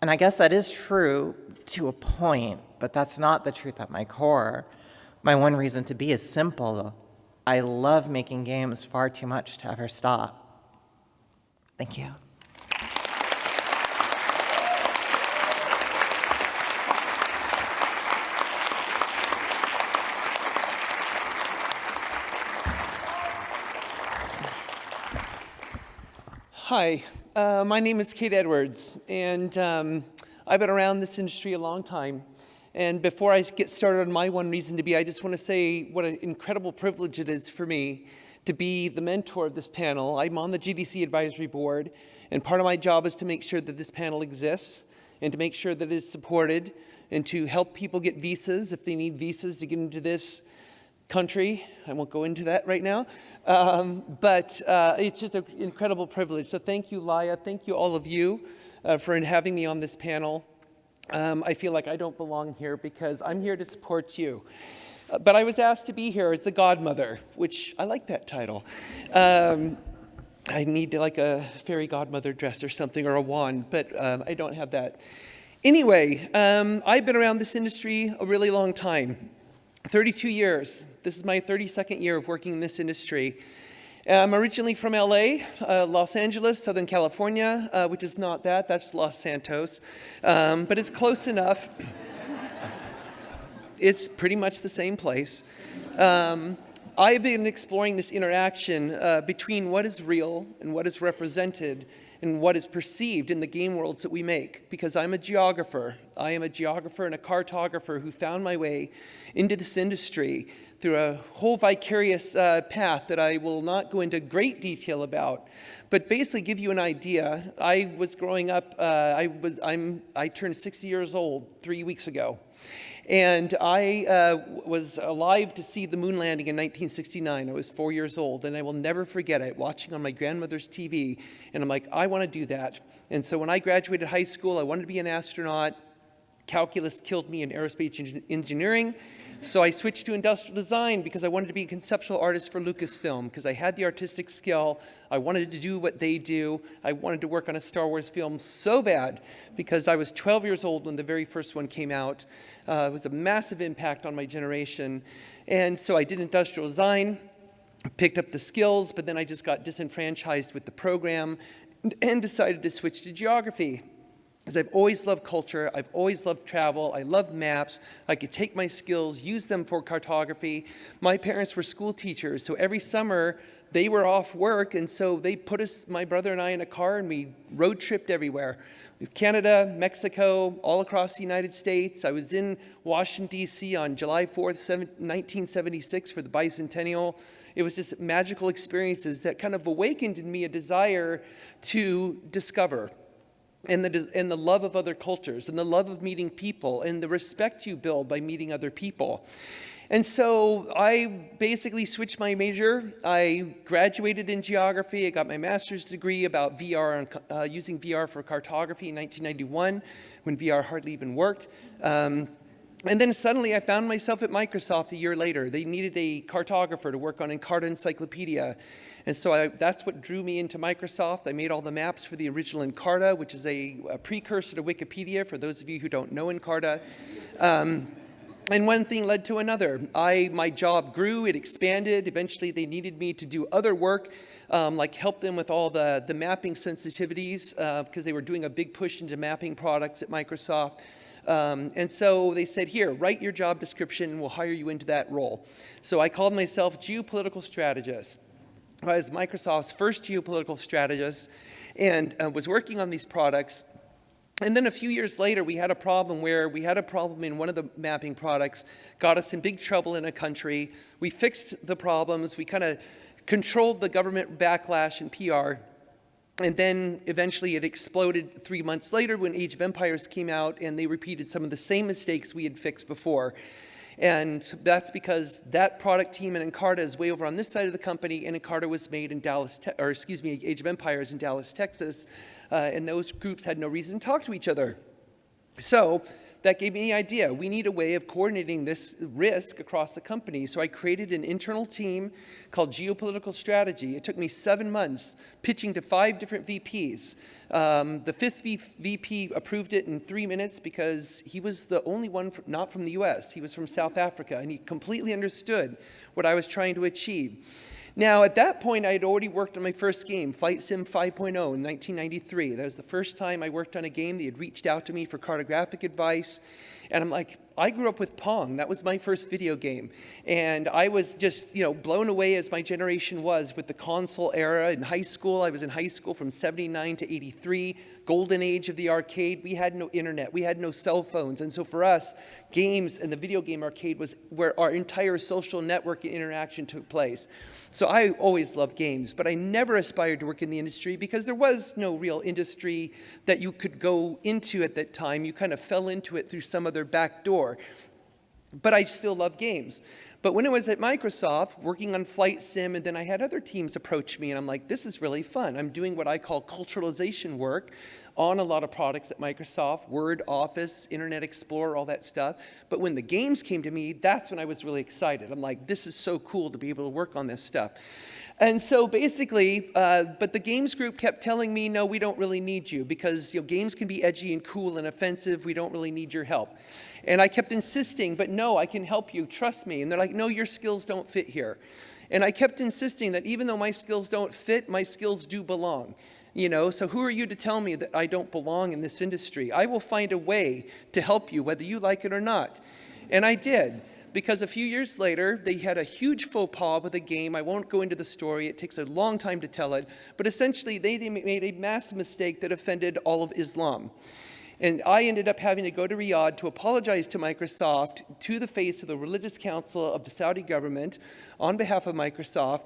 And I guess that is true to a point, but that's not the truth at my core. My one reason to be is simple. I love making games far too much to ever stop. Thank you. Hi, my name is Kate Edwards, and I've been around this industry a long time. And before I get started on my one reason to be, I just want to say what an incredible privilege it is for me to be the mentor of this panel. I'm on the GDC Advisory Board, and part of my job is to make sure that this panel exists and to make sure that it is supported and to help people get visas if they need visas to get into this country. I won't go into that right now, but it's just an incredible privilege. So thank you, Laya. Thank you, all of you, for having me on this panel. I feel like I don't belong here because I'm here to support you. But I was asked to be here as the godmother, which I like that title. I need like a fairy godmother dress or something, or a wand, but I don't have that. Anyway, I've been around this industry a really long time. 32 years. This is my 32nd year of working in this industry. I'm originally from LA, Los Angeles, Southern California, which is not that, that's Los Santos, but it's close enough. It's pretty much the same place. I've been exploring this interaction between what is real and what is represented and what is perceived in the game worlds that we make, because I'm a geographer. I am a geographer and a cartographer who found my way into this industry through a whole vicarious path that I will not go into great detail about, but basically give you an idea. I was growing up, I turned 60 years old 3 weeks ago. And I was alive to see the moon landing in 1969. I was 4 years old, and I will never forget it, watching on my grandmother's TV. And I'm like, I want to do that. And so when I graduated high school, I wanted to be an astronaut. Calculus killed me in aerospace engineering. So I switched to industrial design because I wanted to be a conceptual artist for Lucasfilm, because I had the artistic skill. I wanted to do what they do. I wanted to work on a Star Wars film so bad because I was 12 years old when the very first one came out. It was a massive impact on my generation. And so I did industrial design, picked up the skills, but then I just got disenfranchised with the program and decided to switch to geography. Because I've always loved culture, I've always loved travel, I love maps, I could take my skills, use them for cartography. My parents were school teachers, so every summer they were off work, and so they put us, my brother and I, in a car, and we road tripped everywhere. Canada, Mexico, all across the United States. I was in Washington, D.C. on July 4th, 1976 for the bicentennial. It was just magical experiences that kind of awakened in me a desire to discover. And the love of other cultures, and the love of meeting people, and the respect you build by meeting other people. And so I basically switched my major. I graduated in geography. I got my master's degree about VR, and using VR for cartography in 1991, when VR hardly even worked. And then suddenly I found myself at Microsoft a year later. They needed a cartographer to work on Encarta Encyclopedia. And so that's what drew me into Microsoft. I made all the maps for the original Encarta, which is a precursor to Wikipedia, for those of you who don't know Encarta. And one thing led to another. My job grew, it expanded. Eventually they needed me to do other work, like help them with all the mapping sensitivities, because they were doing a big push into mapping products at Microsoft. And so they said, here, write your job description and we'll hire you into that role. So I called myself geopolitical strategist. I was Microsoft's first geopolitical strategist and was working on these products. And then a few years later, we had a problem in one of the mapping products, got us in big trouble in a country. We fixed the problems. We kind of controlled the government backlash and PR. And then eventually it exploded 3 months later when Age of Empires came out, and they repeated some of the same mistakes we had fixed before. And that's because that product team in Encarta is way over on this side of the company, and Encarta was made in Age of Empires in Dallas, Texas, and those groups had no reason to talk to each other. So that gave me the idea. We need a way of coordinating this risk across the company. So I created an internal team called Geopolitical Strategy. It took me 7 months pitching to 5 different VPs. The 5th VP approved it in 3 minutes because he was the only one not from the US. He was from South Africa, and he completely understood what I was trying to achieve. Now, at that point, I had already worked on my first game, Flight Sim 5.0 in 1993. That was the first time I worked on a game. They had reached out to me for cartographic advice. And I'm like, I grew up with Pong. That was my first video game. And I was just, blown away as my generation was with the console era in high school. I was in high school from 79 to 83, golden age of the arcade. We had no internet. We had no cell phones. And so for us, games and the video game arcade was where our entire social network interaction took place. So I always loved games, but I never aspired to work in the industry because there was no real industry that you could go into at that time. You kind of fell into it through some other back door. But I still love games. But when I was at Microsoft, working on Flight Sim, and then I had other teams approach me, and I'm like, this is really fun. I'm doing what I call culturalization work on a lot of products at Microsoft, Word, Office, Internet Explorer, all that stuff. But when the games came to me, that's when I was really excited. I'm like, this is so cool to be able to work on this stuff. And so basically, but the games group kept telling me, no, we don't really need you because games can be edgy and cool and offensive. We don't really need your help. And I kept insisting, but no, I can help you, trust me. And they're like, no, your skills don't fit here. And I kept insisting that even though my skills don't fit, my skills do belong. So who are you to tell me that I don't belong in this industry? I will find a way to help you, whether you like it or not. And I did. because a few years later, they had a huge faux pas with a game. I won't go into the story. It takes a long time to tell it. But essentially, they made a massive mistake that offended all of Islam. And I ended up having to go to Riyadh to apologize to Microsoft to the face of the Religious Council of the Saudi government on behalf of Microsoft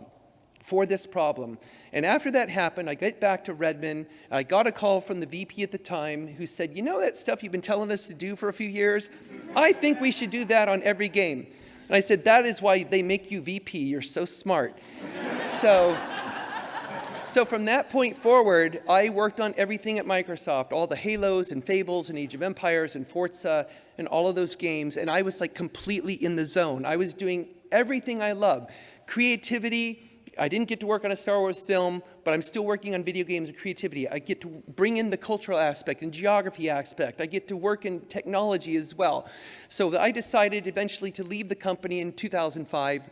for this problem. And after that happened, I get back to Redmond, and I got a call from the VP at the time who said, you know that stuff you've been telling us to do for a few years? I think we should do that on every game. And I said, that is why they make you VP, you're so smart. So from that point forward, I worked on everything at Microsoft, all the Halos and Fables and Age of Empires and Forza and all of those games, and I was like completely in the zone. I was doing everything I love. Creativity, I didn't get to work on a Star Wars film, but I'm still working on video games and creativity. I get to bring in the cultural aspect and geography aspect. I get to work in technology as well. So I decided eventually to leave the company in 2005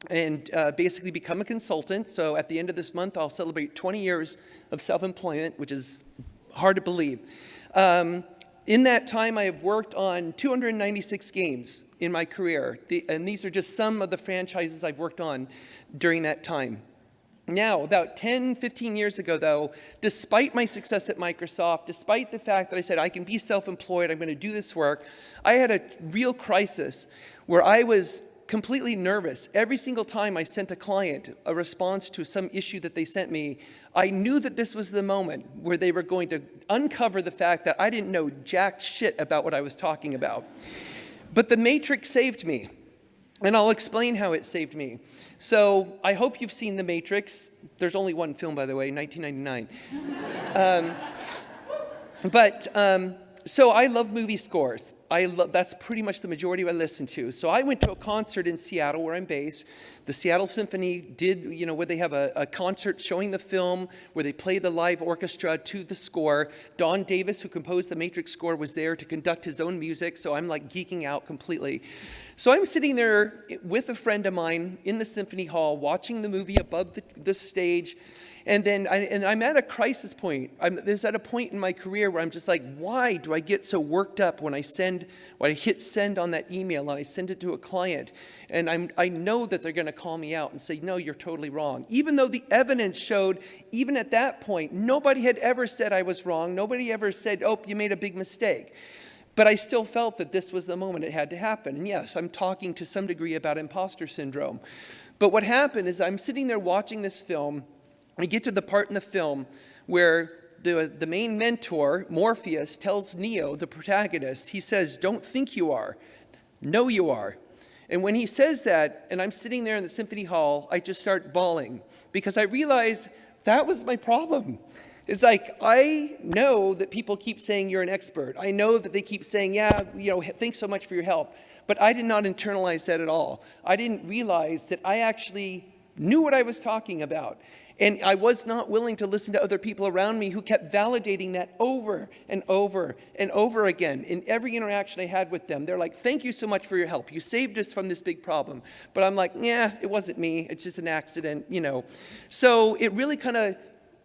and basically become a consultant. So at the end of this month, I'll celebrate 20 years of self-employment, which is hard to believe. In that time, I have worked on 296 games in my career, and these are just some of the franchises I've worked on during that time. Now, about 10, 15 years ago, though, despite my success at Microsoft, despite the fact that I said I can be self-employed, I'm going to do this work, I had a real crisis where I was completely nervous. Every single time I sent a client a response to some issue that they sent me, I knew that this was the moment where they were going to uncover the fact that I didn't know jack shit about what I was talking about. But the Matrix saved me, and I'll explain how it saved me. So I hope you've seen The Matrix. There's only one film, by the way, 1999. So I love movie scores. That's pretty much the majority of what I listen to. So I went to a concert in Seattle, where I'm based. The Seattle Symphony did, where they have a concert showing the film, where they play the live orchestra to the score. Don Davis, who composed the Matrix score, was there to conduct his own music, so I'm like geeking out completely. So I'm sitting there with a friend of mine in the Symphony Hall, watching the movie above the stage, and then I'm at a crisis point. There's at a point in my career where I'm just like, why do I get so worked up when I hit send on that email and I send it to a client? And I know that they're going to call me out and say, no, you're totally wrong. Even though the evidence showed, even at that point, nobody had ever said I was wrong. Nobody ever said, oh, you made a big mistake. But I still felt that this was the moment it had to happen. And yes, I'm talking to some degree about imposter syndrome. But what happened is I'm sitting there watching this film. I get to the part in the film where the main mentor, Morpheus, tells Neo, the protagonist, he says, don't think you are, know you are. And when he says that, and I'm sitting there in the Symphony Hall, I just start bawling because I realize that was my problem. It's like, I know that people keep saying you're an expert. I know that they keep saying, yeah, thanks so much for your help. But I did not internalize that at all. I didn't realize that I actually knew what I was talking about. And I was not willing to listen to other people around me who kept validating that over and over and over again. In every interaction I had with them, they're like, thank you so much for your help. You saved us from this big problem. But I'm like, yeah, it wasn't me. It's just an accident, So it really kind of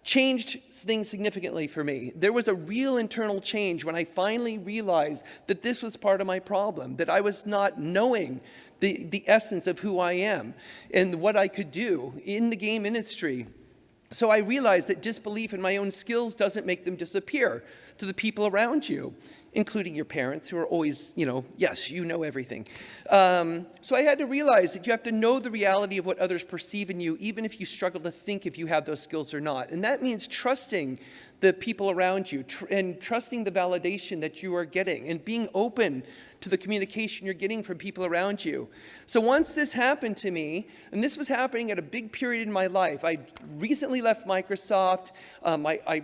changed things significantly for me. There was a real internal change when I finally realized that this was part of my problem, that I was not knowing the essence of who I am and what I could do in the game industry. So I realized that disbelief in my own skills doesn't make them disappear to the people around you, including your parents, who are always, yes, you know everything. So I had to realize that you have to know the reality of what others perceive in you, even if you struggle to think if you have those skills or not. And that means trusting the people around you and trusting the validation that you are getting and being open to the communication you're getting from people around you. So once this happened to me, and this was happening at a big period in my life, I recently left Microsoft. I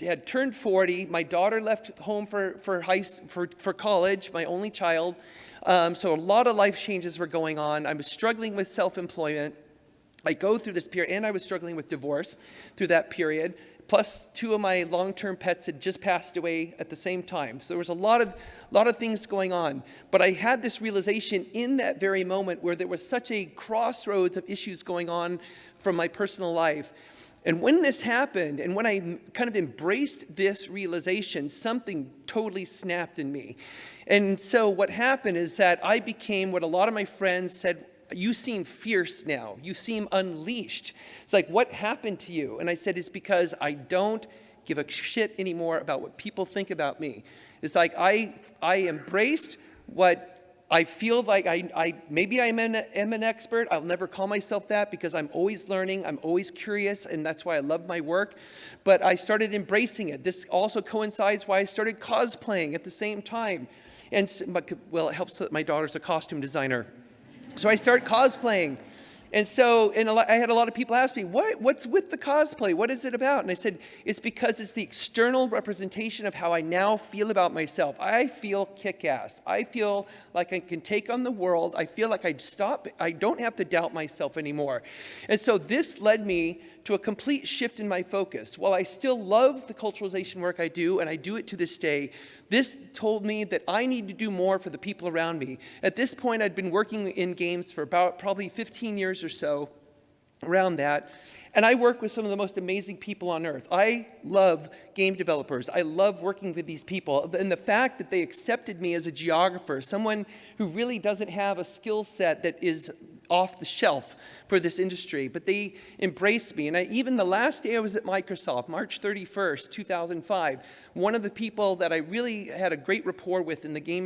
had turned 40. My daughter left home for college, my only child. So a lot of life changes were going on. I was struggling with self-employment. I go through this period, and I was struggling with divorce through that period. Plus, 2 of my long-term pets had just passed away at the same time. So there was a lot of things going on. But I had this realization in that very moment where there was such a crossroads of issues going on from my personal life. And when this happened, and when I kind of embraced this realization, something totally snapped in me. And so what happened is that I became what a lot of my friends said, you seem fierce now. You seem unleashed. It's like, what happened to you? And I said, it's because I don't give a shit anymore about what people think about me. It's like I embraced what I feel like maybe I'm an expert. I'll never call myself that because I'm always learning. I'm always curious, and that's why I love my work. But I started embracing it. This also coincides why I started cosplaying at the same time. And, well, it helps that my daughter's a costume designer. So I started cosplaying. And so, I had a lot of people ask me, what's with the cosplay? What is it about? And I said, it's because it's the external representation of how I now feel about myself. I feel kick-ass. I feel like I can take on the world. I feel like I don't have to doubt myself anymore. And so this led me to a complete shift in my focus. While I still love the culturalization work I do, and I do it to this day, this told me that I need to do more for the people around me. At this point, I'd been working in games for about probably 15 years or so, around that. And I work with some of the most amazing people on earth. I love game developers. I love working with these people. And the fact that they accepted me as a geographer, someone who really doesn't have a skill set that is off the shelf for this industry, but they embraced me. And even the last day I was at Microsoft, March 31st, 2005, one of the people that I really had a great rapport with in the game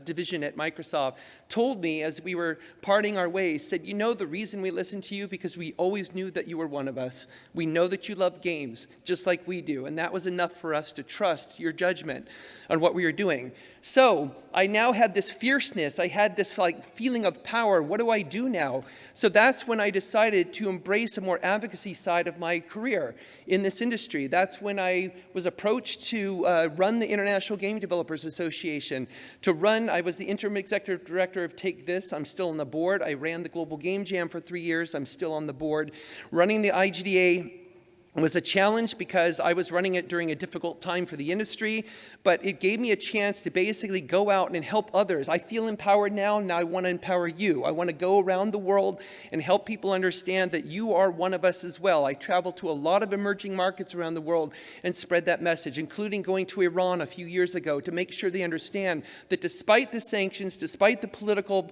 division at Microsoft told me as we were parting our ways, said, you know the reason we listen to you? Because we always knew that you were one of us. We know that you love games, just like we do. And that was enough for us to trust your judgment on what we were doing. So I now had this fierceness. I had this feeling of power. What do I do now? So that's when I decided to embrace a more advocacy side of my career in this industry. That's when I was approached to run the International Game Developers Association. I was the interim executive director of Take This. I'm still on the board. I ran the Global Game Jam for 3 years. I'm still on the board. Running the IGDA was a challenge because I was running it during a difficult time for the industry, but it gave me a chance to basically go out and help others. I feel empowered now I want to empower you. I want to go around the world and help people understand that you are one of us as well. I traveled to a lot of emerging markets around the world and spread that message, including going to Iran a few years ago to make sure they understand that despite the sanctions, despite the political,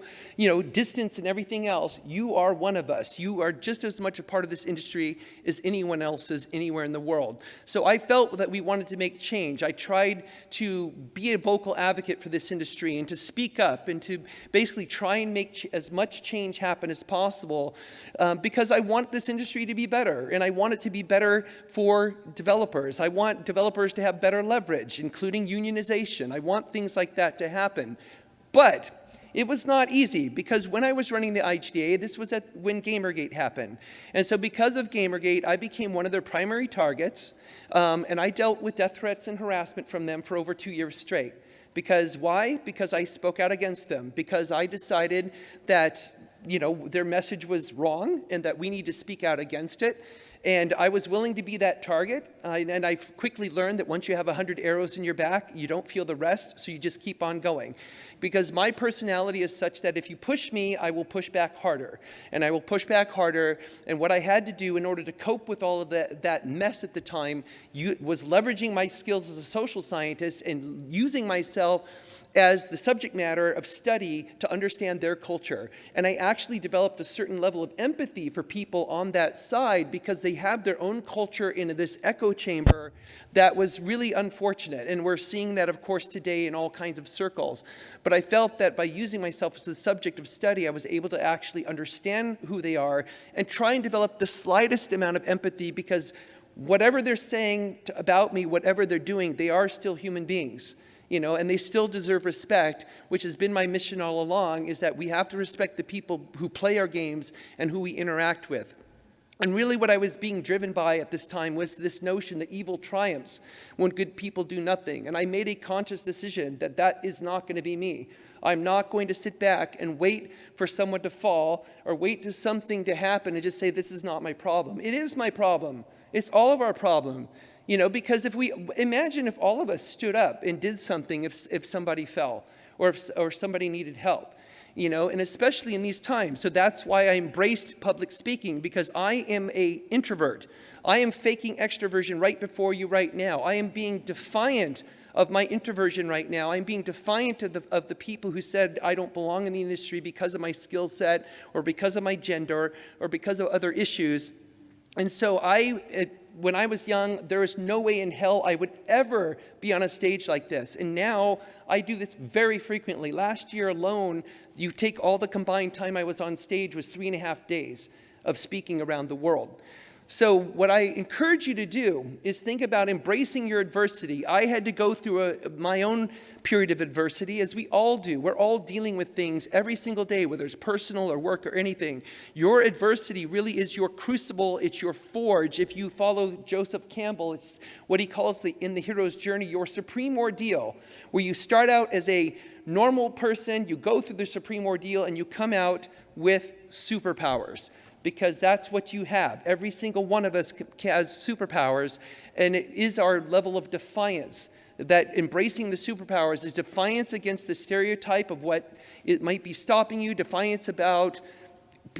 distance and everything else, you are one of us. You are just as much a part of this industry as anyone else is anywhere in the world. So I felt that we wanted to make change. I tried to be a vocal advocate for this industry and to speak up and to basically try and make as much change happen as possible because I want this industry to be better, and I want it to be better for developers. I want developers to have better leverage, including unionization. I want things like that to happen. But it was not easy because when I was running the IGDA, this was when Gamergate happened. And so because of Gamergate, I became one of their primary targets, and I dealt with death threats and harassment from them for over 2 years straight. Because why? Because I spoke out against them. Because I decided that their message was wrong and that we need to speak out against it. And I was willing to be that target, and I quickly learned that once you have 100 arrows in your back, you don't feel the rest, so you just keep on going. Because my personality is such that if you push me, I will push back harder, and I will push back harder, and what I had to do in order to cope with all of that mess at the time was leveraging my skills as a social scientist and using myself as the subject matter of study to understand their culture. And I actually developed a certain level of empathy for people on that side because they have their own culture in this echo chamber that was really unfortunate. And we're seeing that, of course, today in all kinds of circles. But I felt that by using myself as a subject of study, I was able to actually understand who they are and try and develop the slightest amount of empathy because whatever they're saying about me, whatever they're doing, they are still human beings. And they still deserve respect, which has been my mission all along, is that we have to respect the people who play our games and who we interact with. And really what I was being driven by at this time was this notion that evil triumphs when good people do nothing. And I made a conscious decision that that is not going to be me. I'm not going to sit back and wait for someone to fall or wait for something to happen and just say, this is not my problem. It is my problem. It's all of our problem. You know, because imagine if all of us stood up and did something if somebody fell or if somebody needed help, you know, and especially in these times. So that's why I embraced public speaking, because I am an introvert. I am faking extroversion right before you right now. I am being defiant of my introversion right now. I'm being defiant of the people who said I don't belong in the industry because of my skill set or because of my gender or because of other issues. And so when I was young, there was no way in hell I would ever be on a stage like this. And now I do this very frequently. Last year alone, you take all the combined time I was on stage was 3.5 days of speaking around the world. So what I encourage you to do is think about embracing your adversity. I had to go through my own period of adversity, as we all do. We're all dealing with things every single day, whether it's personal or work or anything. Your adversity really is your crucible. It's your forge. If you follow Joseph Campbell, it's what he calls in the hero's journey, your supreme ordeal, where you start out as a normal person, you go through the supreme ordeal, and you come out with superpowers. Because that's what you have. Every single one of us has superpowers, and it is our level of defiance. That embracing the superpowers is defiance against the stereotype of what it might be stopping you, defiance about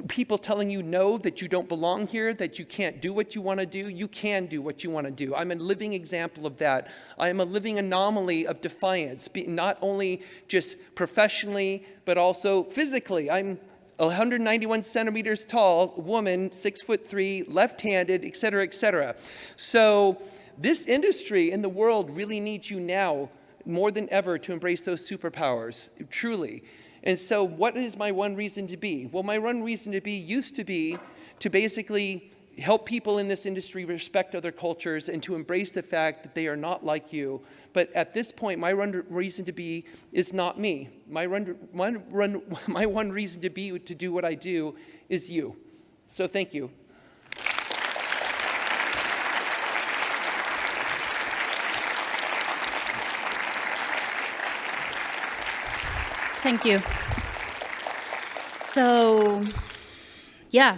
people telling you no, that you don't belong here, that you can't do what you want to do. You can do what you want to do. I'm a living example of that. I am a living anomaly of defiance, not only just professionally, but also physically. I'm 191 centimeters tall, woman, 6'3", left-handed, et cetera, et cetera. So this industry in the world really needs you now more than ever to embrace those superpowers, truly. And so what is my one reason to be? Well, my one reason to be used to be to basically help people in this industry respect other cultures and to embrace the fact that they are not like you. But at this point, my reason to be is not me. My one reason to be, to do what I do, is you. So thank you. Thank you. So, yeah,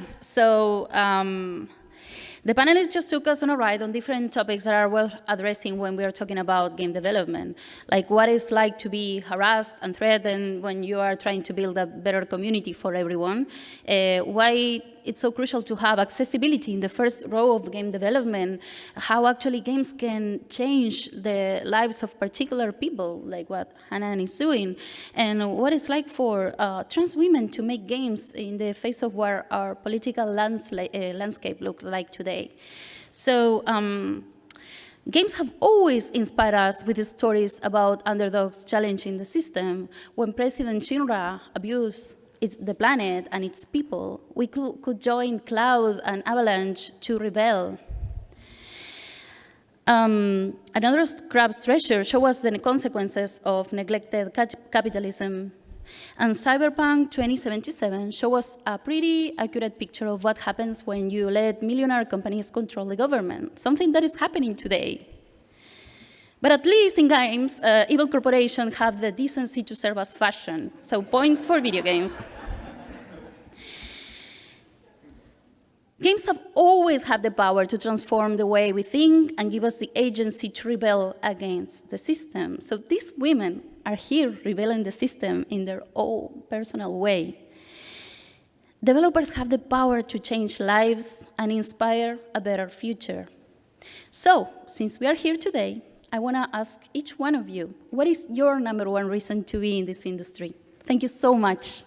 the panelists just took us on a ride on different topics that are worth addressing when we are talking about game development, like what it's like to be harassed and threatened when you are trying to build a better community for everyone, why it's so crucial to have accessibility in the first row of game development, how actually games can change the lives of particular people, like what Hanan is doing, and what it's like for trans women to make games in the face of what our political landscape looks like today. So games have always inspired us with the stories about underdogs challenging the system. When President Shinra abused the planet and its people, we could join Cloud and Avalanche to rebel. Another Scrap's Treasure shows us the consequences of neglected capitalism. And Cyberpunk 2077 shows us a pretty accurate picture of what happens when you let millionaire companies control the government, something that is happening today. But at least in games, evil corporations have the decency to serve as fashion. So points for video games. Games have always had the power to transform the way we think and give us the agency to rebel against the system. So these women are here rebelling the system in their own personal way. Developers have the power to change lives and inspire a better future. So, since we are here today, I want to ask each one of you, what is your #1 reason to be in this industry? Thank you so much.